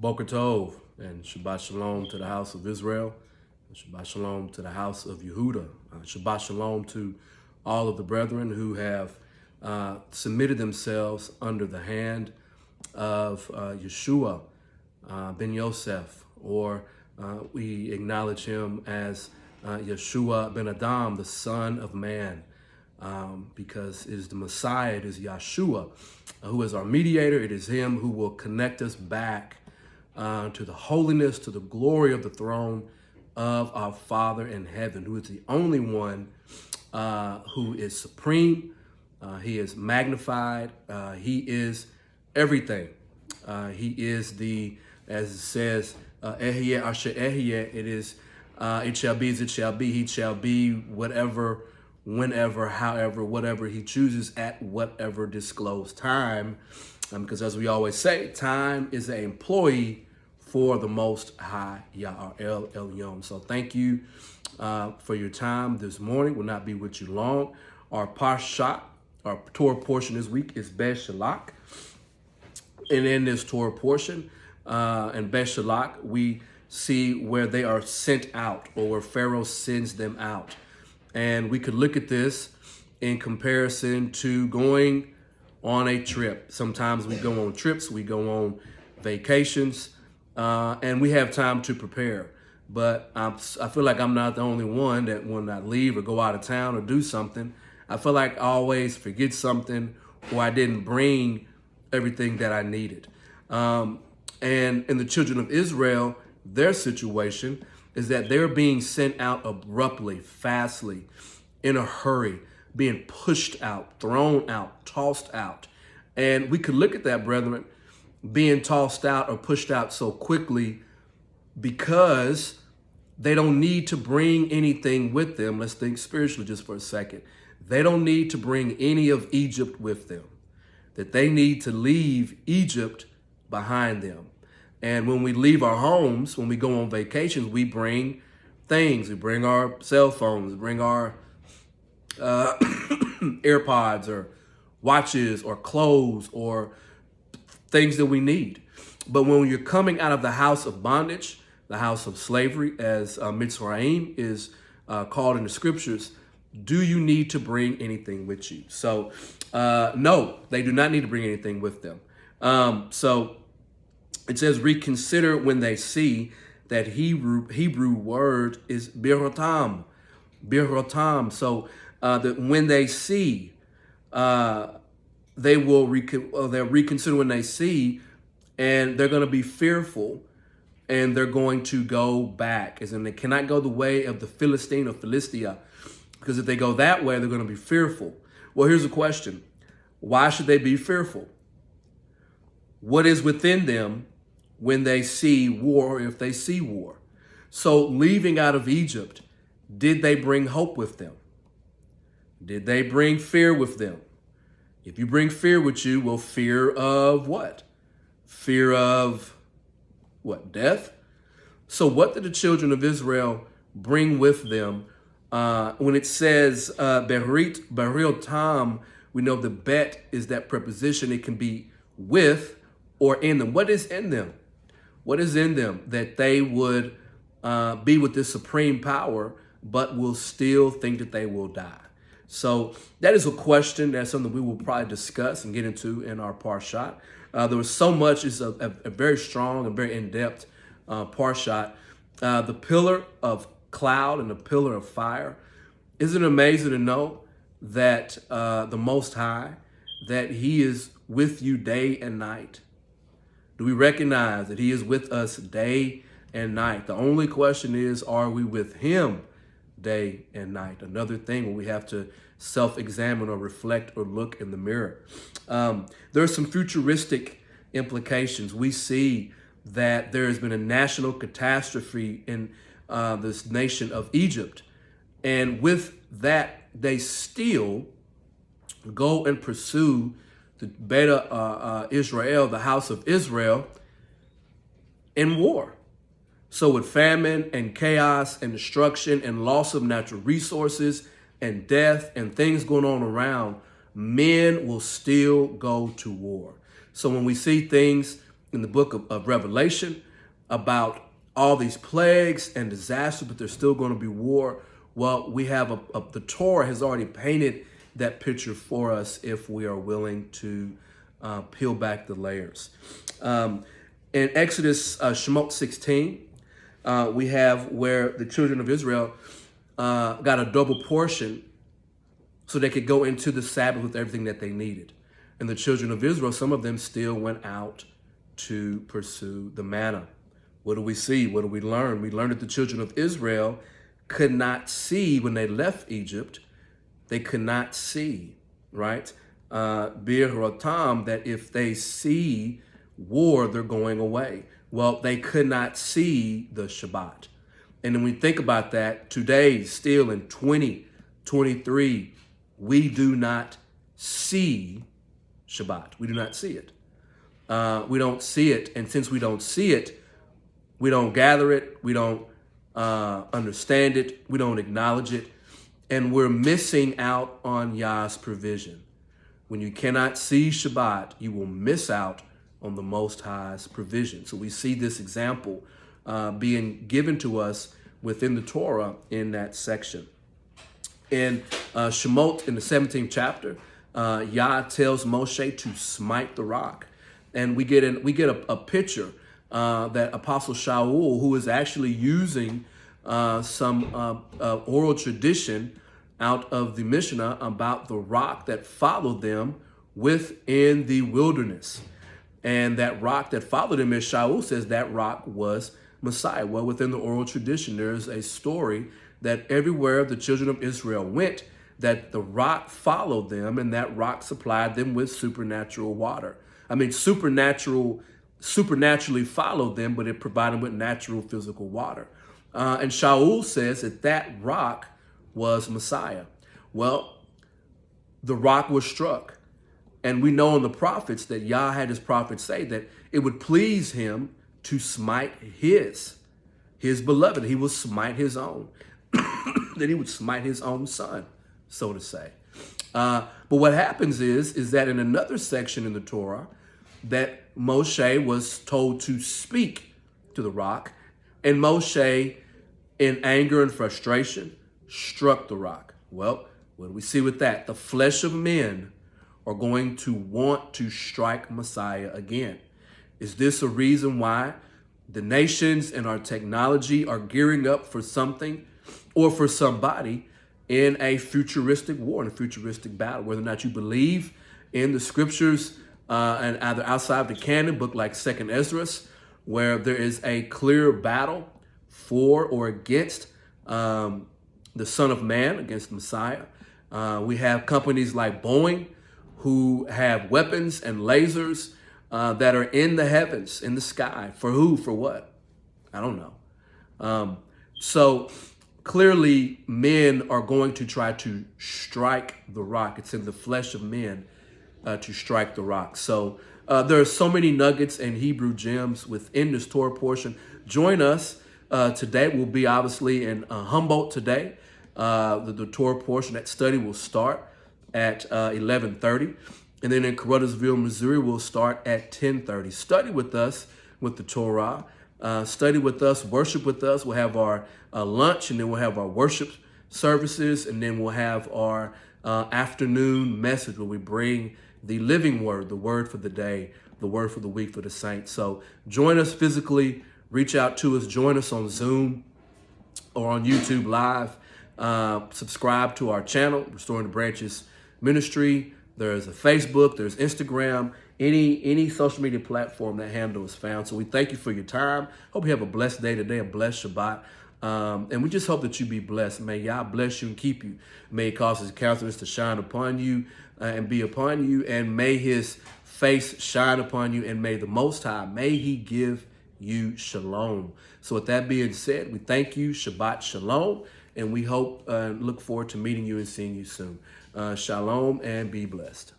Boker Tov and Shabbat Shalom to the house of Israel. And Shabbat Shalom to the house of Yehuda. Shabbat Shalom to all of the brethren who have submitted themselves under the hand of Yeshua ben Yosef, or we acknowledge him as Yeshua ben Adam, the Son of Man, because it is the Messiah, it is Yeshua, who is our mediator. It is him who will connect us back to the holiness, to the glory of the throne of our Father in heaven, who is the only one who is supreme. He is magnified. He is everything. He is the, as it says, Ehyeh Asher Ehyeh, it is, it shall be as it shall be. He shall be whatever, whenever, however, whatever he chooses at whatever disclosed time. Because as we always say, time is an employee for the Most High, Yahweh El-Yom. So thank you for your time this morning. Will not be with you long. Our Parshat, our Torah portion this week is Beshalach. And in this Torah portion and Beshalach, we see where they are sent out, or where Pharaoh sends them out. And we could look at this in comparison to going on a trip. Sometimes we go on trips, we go on vacations, and we have time to prepare. But I feel like I'm not the only one that when I leave or go out of town or do something, I feel like I always forget something, or I didn't bring everything that I needed. And in the children of Israel, their situation is that they're being sent out abruptly, fastly, in a hurry, being pushed out, thrown out, tossed out. And we could look at that, brethren, being tossed out or pushed out so quickly because they don't need to bring anything with them. Let's think spiritually just for a second. They don't need to bring any of Egypt with them, that they need to leave Egypt behind them. And when we leave our homes, when we go on vacations, we bring things. We bring our cell phones, we bring our AirPods or watches or clothes or things that we need. But when you're coming out of the house of bondage, the house of slavery, as Mitzrayim is called in the scriptures, do you need to bring anything with you? So no, they do not need to bring anything with them. So it says, reconsider when they see. That Hebrew word is birotam. So that when they see, they will they'll reconsider when they see, and they're going to be fearful, and they're going to go back. As in, they cannot go the way of the Philistine or Philistia, because if they go that way, they're going to be fearful. Well, here's a question. Why should they be fearful? What is within them when they see war, or if they see war? So leaving out of Egypt, did they bring hope with them? Did they bring fear with them? If you bring fear with you, well, fear of what? Fear of what? Death? So what did the children of Israel bring with them? When it says beril tam, we know the bet is that preposition. It can be with or in them. What is in them? What is in them that they would be with this supreme power, but will still think that they will die? So that is a question. That's something we will probably discuss and get into in our Parshat. There was so much. It's a very strong and very in-depth Parshat. The pillar of cloud and the pillar of fire. Isn't it amazing to know that the Most High, that he is with you day and night? Do we recognize that he is with us day and night? The only question is, are we with him day and night? Another thing where we have to self-examine or reflect or look in the mirror. There are some futuristic implications. We see that there has been a national catastrophe in this nation of Egypt. And with that, they still go and pursue the Beta Israel, the house of Israel, in war. So with famine and chaos and destruction and loss of natural resources and death and things going on around, men will still go to war. So when we see things in the book of Revelation about all these plagues and disasters, but there's still going to be war. Well, we have the Torah has already painted that picture for us if we are willing to peel back the layers. In Exodus Shemot 16, we have where the children of Israel got a double portion so they could go into the Sabbath with everything that they needed. And the children of Israel, some of them still went out to pursue the manna. What do we see? What do we learn? We learned that the children of Israel could not see when they left Egypt. They could not see, right? Bir Rotam, that if they see war, they're going away. Well, they could not see the Shabbat. And when we think about that, today, still in 2023, we do not see Shabbat. We do not see it. We don't see it. And since we don't see it, we don't gather it. We don't understand it. We don't acknowledge it. And we're missing out on Yah's provision. When you cannot see Shabbat, you will miss out on the Most High's provision. So we see this example being given to us within the Torah in that section. In Shemot, in the 17th chapter, Yah tells Moshe to smite the rock. And we get a picture that Apostle Shaul, who is actually using some oral tradition out of the Mishnah about the rock that followed them within the wilderness. And that rock that followed him, as Shaul says, that rock was Messiah. Well, within the oral tradition, there's a story that everywhere the children of Israel went, that the rock followed them, and that rock supplied them with supernatural water. I mean, supernaturally followed them, but it provided them with natural physical water. And Shaul says that that rock was Messiah. Well, the rock was struck. And we know in the prophets that Yah had his prophets say that it would please him to smite his beloved. He will smite his own. That he would smite his own son, so to say. But what happens is that in another section in the Torah, that Moshe was told to speak to the rock, and Moshe, in anger and frustration, struck the rock. Well, what do we see with that? The flesh of men are going to want to strike Messiah again. Is this a reason why the nations and our technology are gearing up for something or for somebody in a futuristic war, in a futuristic battle? Whether or not you believe in the scriptures and either outside the canon book like 2nd Esdras, where there is a clear battle for or against the Son of Man, against Messiah. We have companies like Boeing who have weapons and lasers that are in the heavens, in the sky. For who? For what? I don't know. So clearly men are going to try to strike the rock. It's in the flesh of men to strike the rock. So there are so many nuggets and Hebrew gems within this Torah portion. Join us today. We'll be obviously in Humboldt today. The Torah portion, that study will start at 11:30. And then in Carruthersville, Missouri, we'll start at 10:30. Study with us with the Torah. Study with us, worship with us. We'll have our lunch, and then we'll have our worship services, and then we'll have our afternoon message where we bring the living word, the word for the day, the word for the week for the saints. So join us physically, reach out to us, join us on Zoom or on YouTube Live. Subscribe to our channel, Restoring the Branches Ministry. There's a Facebook, there's Instagram, any social media platform that handle is found. So we thank you for your time. Hope you have a blessed day today, a blessed Shabbat. And we just hope that you be blessed. May Yah bless you and keep you. May He cause His countenance to shine upon you and be upon you. And may His face shine upon you. And may the Most High, may He give you shalom. So with that being said, we thank you. Shabbat shalom. And we hope and look forward to meeting you and seeing you soon. Shalom and be blessed.